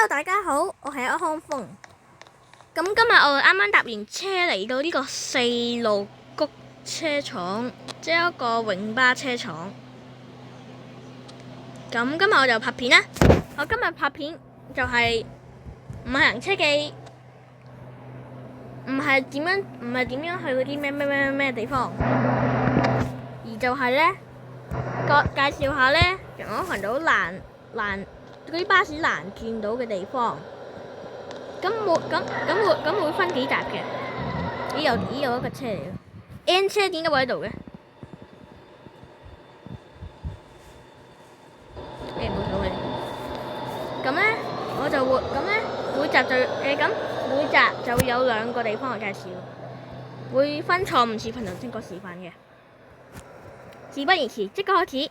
Hello， 大家好，我係阿康峰。咁今日我哋啱啱搭完車嚟到呢個四路谷車廠，即係一個永巴車廠。咁今日我就拍片啦。我今日拍片就係唔係行車記，唔係點樣去嗰啲咩地方，而就係咧介紹下咧陽光群島難嗰啲巴士難轉到嘅地方。咁會分幾集嘅？咦有一個車嚟嘅 N 車點解會喺度嘅？冇所謂。咁咧我就會每集就會有兩個地方嘅介紹，會分錯誤示範同正確示範嘅。事不宜遲，即刻開始。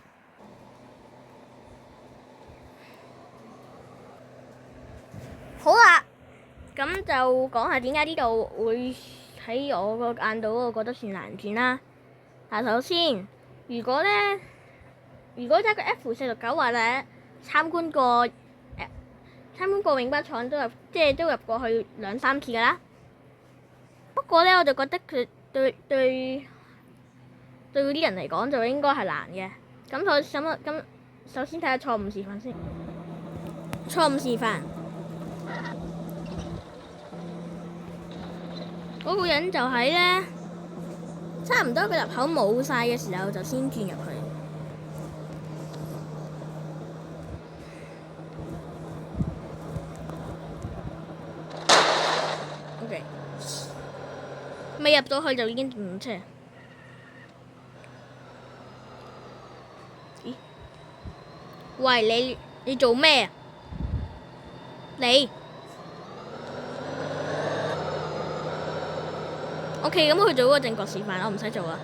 好啦。咁就講下點解呢度會喺我個眼度，我覺得算難轉啦。但首先，如果揸個 F469話咧，參觀過永巴廠都入過去2、3次噶啦。不過咧，我就覺得佢對嗰啲人嚟講就應該係難嘅。咁首先睇下錯誤示範先。錯誤示範。嗰個人就喺咧，差唔多個入口冇晒嘅時候就先轉入去。OK， 未入到去就已經轉車。咦？喂，你做咩啊？你？OK， 咁佢做嗰個正確示範，我唔使做啦。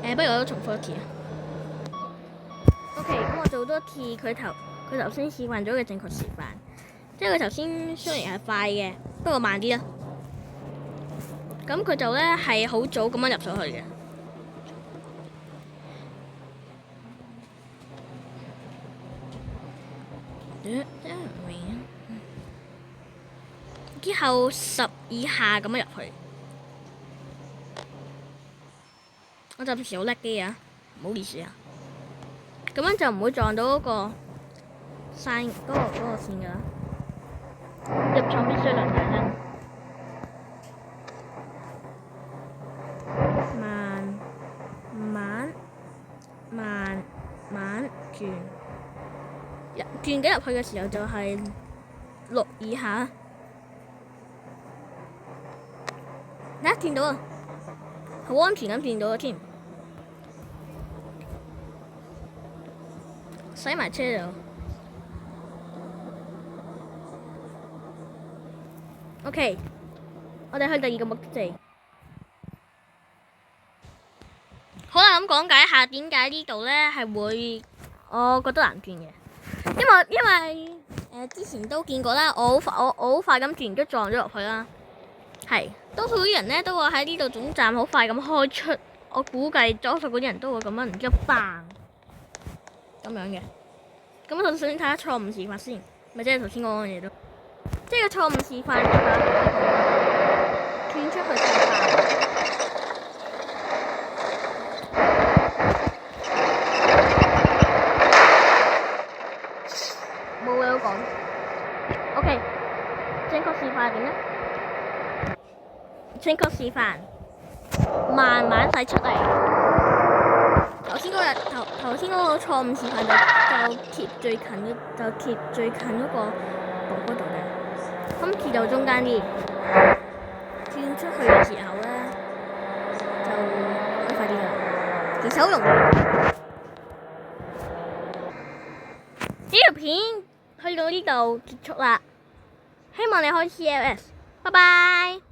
不如我都重複一次啊。OK， 咁我做多次佢頭先示範咗嘅正確示範，即係佢頭先雖然係快嘅，不過慢啲啦。咁佢就咧係好早咁樣入上去嘅。真係唔明啊！之後10以下咁樣入去，我暫時好叻機啊，唔好意思啊。咁樣就唔會撞到嗰個線噶啦。入廠必須2大燈，慢轉。轉緊入去嘅時候就係6以下。轉到啊，好安全咁轉到啊添，洗埋車就 OK。我哋去第二個目的地。好啦，咁講解一下點解呢度咧係會我覺得難轉嘅，因為之前都見過啦，我好快咁轉都撞咗落去啦。係，多數啲人咧都會喺呢度總站好快咁開出，我估計多數嗰啲人都會咁樣，然之後嘭咁樣嘅。咁我首先睇下錯誤示範先，咪即係頭先講嘅嘢都，即係個錯誤示範就係轉出去示範。冇嘢好講。OK， 正確示範係點咧？正確示範，慢慢駛出嚟。頭先嗰個錯誤示範就貼最近嗰個道嗰度嘅，今次就中間啲。轉出去嘅時候咧，就快啲啦。其實好容易。呢條片去到呢度結束啦，希望你開 CLS，拜拜。